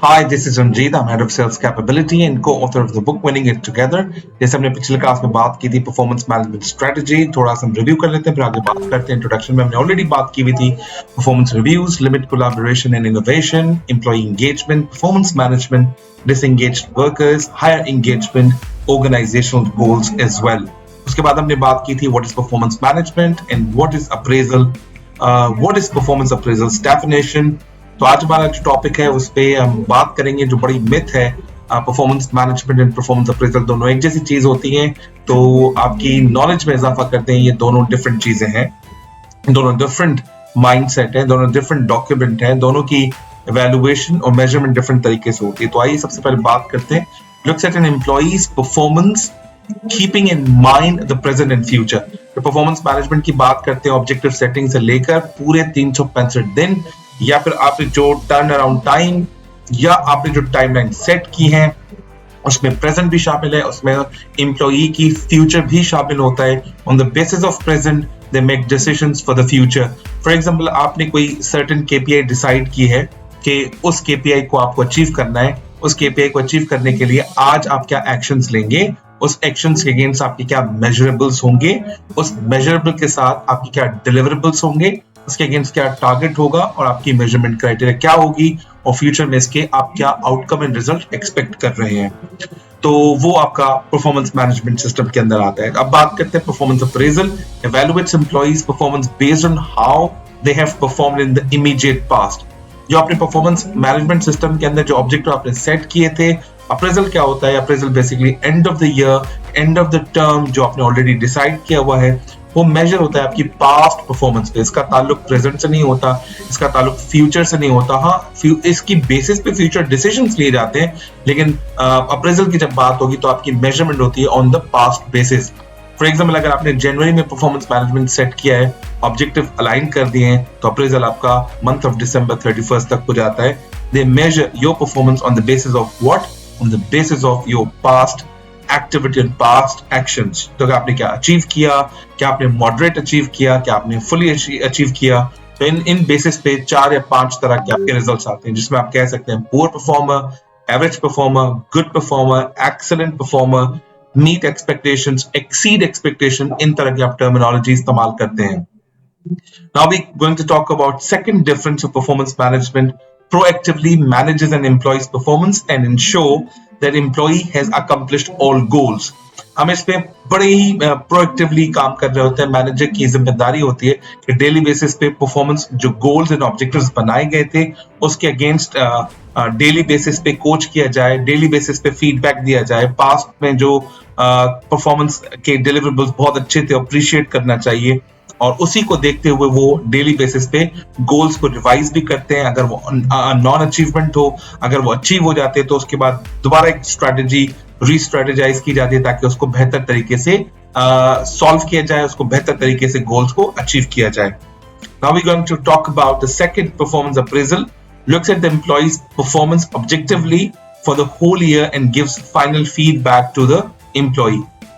Hi, this is Ranjeet. I'm head of sales capability and co-author of the book Winning It Together. जैसे हमने पिछले class में बात की थी परफॉर्मेंस मैनेजमेंट स्ट्रेटजी, थोड़ा सा हम रिव्यू कर लेते हैं, फिर आगे बात करते हैं. इंट्रोडक्शन में हमने ऑलरेडी बात की हुई थी performance reviews, limit collaboration and innovation, employee engagement, performance management, disengaged workers, higher engagement, organisational goals as well. उसके बाद हमने बात की थी what is performance management and what is appraisal, what is performance appraisals definition. तो आज हमारा जो टॉपिक है उस पर हम बात करेंगे जो बड़ी मिथ है. Performance management and performance appraisal दोनों एक जैसी चीज होती हैं, तो आपकी नॉलेज में इजाफा करते हैं. ये दोनों डिफरेंट चीजें हैं, दोनों डिफरेंट माइंडसेट है, दोनों डिफरेंट डॉक्यूमेंट है, दोनों की इवैल्यूएशन और मेजरमेंट डिफरेंट तरीके से होती है. तो आइए सबसे पहले बात करते हैं looks at an employee's performance keeping in mind the present and future. तो परफॉर्मेंस मैनेजमेंट की बात करते हैं ऑब्जेक्टिव सेटिंग से लेकर पूरे 365 दिन, या फिर आपने जो टर्न अराउंड टाइम या आपने जो टाइमलाइन सेट की है उसमें प्रेजेंट भी शामिल है, उसमें एम्प्लॉई की फ्यूचर भी शामिल होता है. On the basis of present they make decisions for the future. For example आपने कोई सर्टेन केपीआई डिसाइड की है कि उस केपीआई को आपको अचीव करना है. उस केपीआई को अचीव करने के लिए आज आप क्या एक्शंस लेंगे, उस एक्शंस के अगेंस्ट आपके क्या मेजरेबल्स होंगे, उस मेजरेबल के साथ आपकी क्या डिलीवरेबल्स होंगे, उसके अगेंस्ट क्या टारगेट होगा और आपकी मेजरमेंट क्राइटेरिया क्या होगी, और फ्यूचर में इसके आप क्या आउटकम एंड रिजल्ट एक्सपेक्ट कर रहे हैं. तो वो आपका परफॉर्मेंस मैनेजमेंट सिस्टम के अंदर आता है. अब बात करते हैं performance appraisal. Evaluates employees performance based on how they have performed in the immediate past. जो आपने परफॉर्मेंस मैनेजमेंट सिस्टम के अंदर जो ऑब्जेक्टिव आपने सेट किए थे, अप्रेजल क्या होता है? Appraisal basically end of the year, end of the term जो आपने ऑलरेडी डिसाइड किया हुआ है, वो मेजर होता है आपकी पास्ट परफॉर्मेंस पे. इसका ताल्लुक प्रेजेंट से नहीं होता, इसका ताल्लुक फ्यूचर से नहीं होता. हाँ, इसकी बेसिस पे फ्यूचर डिसीजंस लिए जाते हैं, लेकिन अप्रेजल की जब बात होगी तो आपकी मेजरमेंट होती है on the past basis. For example अगर आपने जनवरी में परफॉर्मेंस मैनेजमेंट सेट किया है, ऑब्जेक्टिव अलाइन कर दिए हैं, तो अप्रेजल आपका मंथ ऑफ दिसंबर 31 तक हो जाता है. They measure your performance on the basis of what? On the basis of your past activity and past actions. तो आपने क्या अचीव किया, क्या आपने मॉडरेट अचीव किया, क्या आपने फुली अचीव किया. तो इन बेसिस पे 4 या 5 तरह के आपके रिजल्ट्स आते हैं, जिसमें आप कह सकते हैं poor performer, average performer, good performer, excellent performer, meet expectations, exceed expectation. इन तरह की आप टर्मिनोलॉजी इस्तेमाल करते हैं. Now we going to talk about second difference of performance management. Proactively manages an employee's performance and ensure that employee has accomplished all goals. हम इस पे बड़े ही प्रोएक्टिवली काम कर रहे होते हैं. मैनेजर की जिम्मेदारी होती है कि डेली बेसिस पे परफॉर्मेंस जो गोल्स एंड ऑब्जेक्टिव्स बनाए गए थे उसके अगेंस्ट डेली बेसिस पे कोच किया जाए, डेली बेसिस पे फीडबैक दिया जाए. पास्ट में जो परफॉर्मेंस के डिलीवरेबल्स बहुत अच्छे थे, अप्रिशिएट करना चाहिए, और उसी को देखते हुए वो डेली बेसिस पे गोल्स को रिवाइज भी करते हैं. अगर वो नॉन अचीवमेंट हो, अगर वो अचीव हो जाते हैं तो उसके बाद दोबारा एक स्ट्रेटेजी रीस्ट्रेटेजाइज की जाती है ताकि उसको बेहतर तरीके से सॉल्व किया जाए, उसको बेहतर तरीके से गोल्स को अचीव किया जाए. Now we going to talk about the second performance appraisal. Looks at the employee's performance objectively for the whole year and gives final feedback to the employee.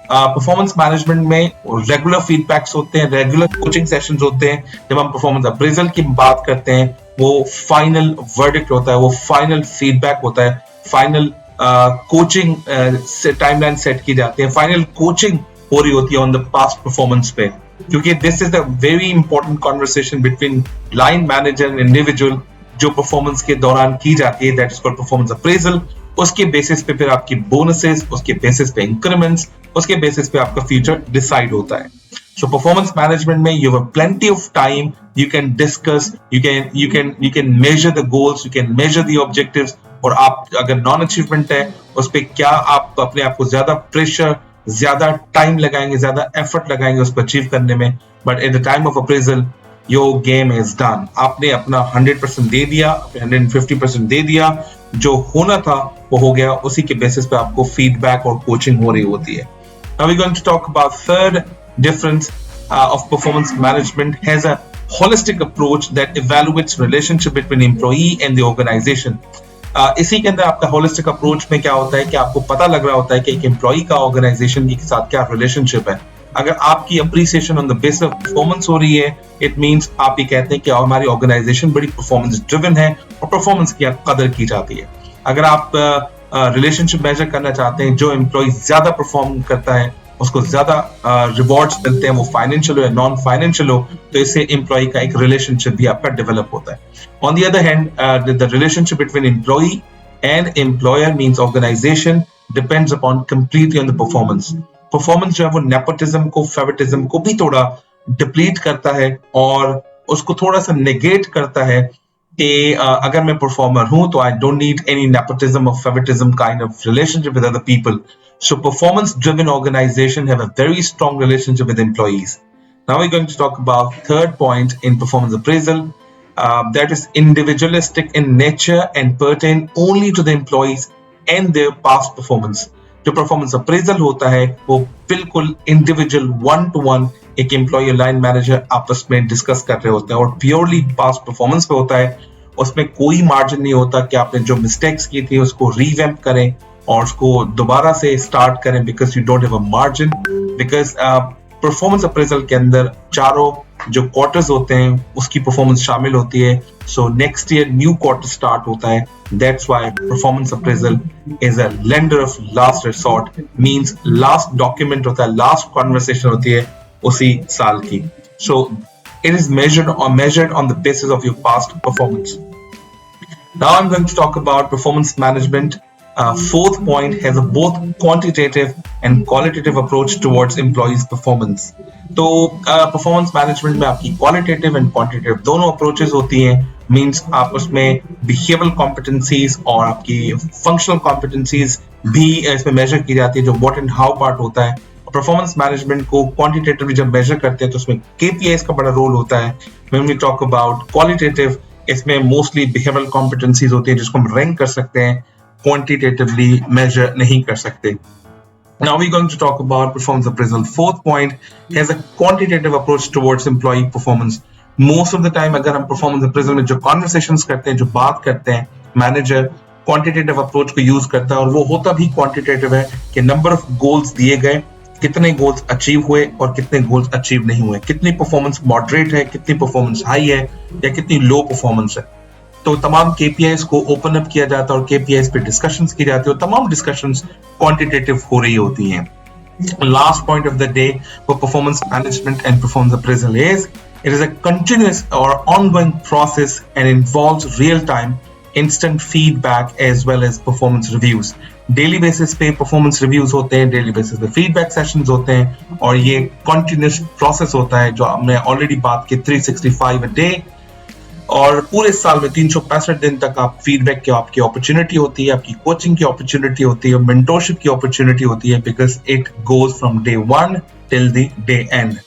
Performance management में regular feedbacks होते हैं, regular coaching sessions होते हैं. जब हम performance appraisal की बात करते हैं वो फाइनल वर्डिक्ट होता है, वो फाइनल फीडबैक होता है, फाइनल कोचिंग से टाइमलाइन सेट की जाती है, फाइनल कोचिंग हो रही होती है ऑन द पास्ट परफॉर्मेंस पे. क्योंकि this is a very important conversation between line manager and individual जो परफॉर्मेंस के दौरान की जाती है, that is called performance appraisal. उसके बेसिस पे फिर आपकी बोनसेस, उसके बेसिस पे इंक्रीमेंट्स, उसके बेसिस पे आपका फ्यूचर डिसाइड होता है. सो परफॉर्मेंस मैनेजमेंट में you have plenty of time, you can discuss, you can measure the goals, you can measure the objectives. और आप अगर नॉन अचीवमेंट है उस पे क्या आप अपने आप को ज्यादा प्रेशर, ज्यादा टाइम लगाएंगे, ज्यादा एफर्ट लगाएंगे उसको अचीव करने में. But at the time of appraisal your game is done. आपने अपना 100% दे दिया, 150% दे दिया, जो होना था वो हो गया. उसी के बेसिस पे आपको फीडबैक और कोचिंग हो रही होती है. Now we're going to talk about third difference of performance management has a holistic approach that evaluates relationship between employee and the organization. इसी के अंदर आपका होलिस्टिक अप्रोच में क्या होता है कि आपको पता लग रहा होता है कि एक एम्प्लॉई का ऑर्गेनाइजेशन के साथ क्या रिलेशनशिप है. अगर आपकी appreciation on the basis of performance हो रही है, इट मींस आप ये कहते हैं कि हमारी ऑर्गेनाइजेशन बड़ी परफॉर्मेंस ड्रिवन है और परफॉर्मेंस की कदर की जाती है. अगर आप रिलेशनशिप मेजर करना चाहते हैं, जो एम्प्लॉय ज्यादा परफॉर्म करता है उसको ज्यादा रिवॉर्ड्स मिलते हैं, वो फाइनेंशियल हो या नॉन फाइनेंशियल हो, तो इससे एम्प्लॉय का एक रिलेशनशिप भी आपका डेवलप होता है. On the other hand, the relationship between employee and employer means organisation depends upon completely on the performance. Performance जो है वो नेपोटिज्म को, फेवरिटिज्म को भी थोड़ा डिप्लीट करता है और उसको थोड़ा सा नेगेट करता है कि अगर मैं परफॉर्मर हूं तो I don't need any nepotism और favouritism kind of relationship with other people. So performance driven organization have a very strong relationship with employees. Now we're going to talk about third point in performance appraisal, that is individualistic in nature and pertain only to the employees and their past performance. जो performance appraisal होता है वो बिल्कुल individual one two one एक employ line manager आपस में discuss कर रहे होते हैं और प्योरली पास्ट परफॉर्मेंस पे होता है. उसमें कोई मार्जिन नहीं होता कि आपने जो मिस्टेक्स की थी उसको रीवैम्प करें और उसको दोबारा से स्टार्ट करें, because you don't have a margin. Because performance appraisal के अंदर चारों जो क्वार्टर्स होते हैं उसकी परफॉर्मेंस शामिल होती है. So next year new quarter start होता है. That's why performance appraisal is a lender of last resort, means last document होता है, लास्ट कॉन्वर्सेशन होती है उसी साल की. सो it is measured on the basis of your past performance. Now I'm going to talk about performance management. Fourth point has a both quantitative and qualitative approach towards employees' performance. तो performance management में आपकी qualitative and quantitative दोनों approaches होती हैं. Means आप उसमें behavioral competencies और आपकी functional competencies भी इसमें measure की जाती है, जो what and how part होता है. परफॉर्मेंस मैनेजमेंट को क्वांटिटेटिवली जब मेजर करते हैं तो उसमें केपीआईज का बड़ा रोल होता है. When we talk about qualitative, इसमें मोस्टली बिहेवियरल कॉम्पिटेंसीज होती है जिसको हम रैंक कर सकते हैं, क्वांटिटेटिवली मेजर नहीं कर सकते. Now we're going to talk about performance appraisal. Fourth point has a quantitative approach towards employee performance. Most of the time अगर हम performance appraisal में जो conversations करते हैं, जो बात करते हैं, मैनेजर क्वांटिटेटिव अप्रोच को यूज करता है और वो होता भी क्वांटिटेटिव है कि नंबर ऑफ गोल्स दिए गए, कितने गोल्स अचीव हुए और कितने गोल्स अचीव नहीं हुए, कितनी परफॉर्मेंस मॉडरेट है, कितनी परफॉर्मेंस हाई है या कितनी लो परफॉर्मेंस है. तो तमाम केपीआईज को ओपन अप किया जाता है और केपीआईज पे डिस्कशंस की जाती है और तमाम डिस्कशंस क्वांटिटेटिव हो रही होती हैं. Last point of the day for performance management and performance appraisal is it is a continuous और ongoing process and involves real time instant feedback as well as performance reviews. Daily basis पे performance reviews होते हैं, daily basis पे feedback sessions होते हैं और ये continuous process होता है जो हमने ऑलरेडी बात की 365 अ डे. और पूरे साल में 365 दिन तक आप फीडबैक की आपकी अपॉर्चुनिटी होती है, आपकी कोचिंग की अपॉर्चुनिटी होती है, मेंटोरशिप की अपॉर्चुनिटी होती है, because it goes from day 1 till the day and.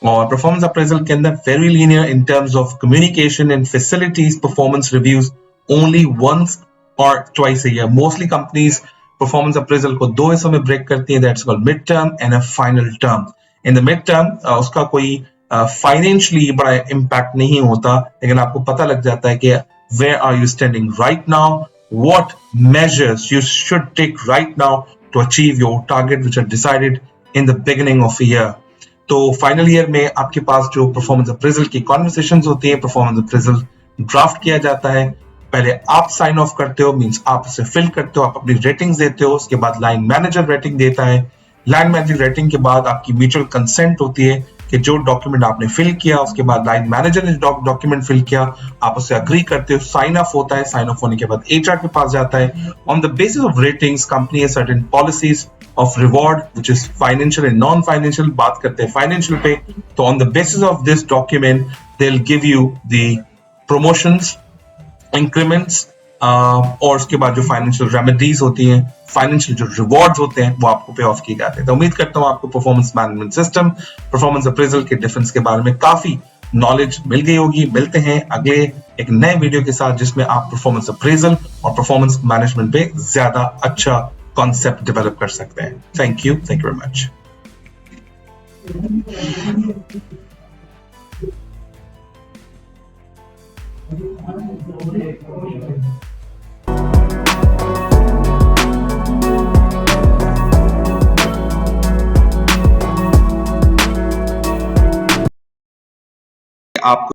और परफॉर्मेंस अप्रेजल के अंदर very linear in terms of communication and facilities performance reviews only once or twice a year. Mostly companies performance appraisal को दो हिस्सों में break करती हैं, that's called mid term and a final term. In the mid term उसका कोई financially बड़ा impact नहीं होता, लेकिन आपको पता लग जाता है कि where are you standing right now, what measures you should take right now to achieve your target which are decided in the beginning of a year. तो फाइनल ईयर में आपके पास जो परफॉर्मेंस अप्रेजल की कॉन्वर्सेशंस होती है, performance appraisal draft किया जाता है. पहले आप साइन ऑफ करते हो, मींस आप उसे फिल करते हो, आप अपनी रेटिंग्स देते हो, उसके बाद लाइन मैनेजर रेटिंग देता है. लाइन मैनेजर रेटिंग के बाद आपकी म्यूचुअल कंसेंट होती है कि जो डॉक्यूमेंट आपने फिल किया उसके बाद लाइन मैनेजर ने डॉक्यूमेंट फिल किया, आप उससे अग्री करते हो, साइन ऑफ होता है. साइन ऑफ होने के बाद एचआर के पास जाता है. On the basis of ratings company has certain policies of reward which is financial and non financial. बात करते हैं फाइनेंशियल पे, तो on the basis of this document they will give you the promotions, increments और उसके बाद जो financial remedies होती हैं, फाइनेंशियल जो रिवॉर्ड्स होते हैं वो आपको पे ऑफ किए जाते हैं. तो उम्मीद करता हूं आपको performance management system, performance appraisal के डिफरेंस के बारे में काफी नॉलेज मिल गई होगी. मिलते हैं अगले एक नए वीडियो के साथ जिसमें आप परफॉर्मेंस अप्रेजल और परफॉर्मेंस मैनेजमेंट पे ज्यादा अच्छा कॉन्सेप्ट डेवलप कर सकते हैं. Thank you very much. आपको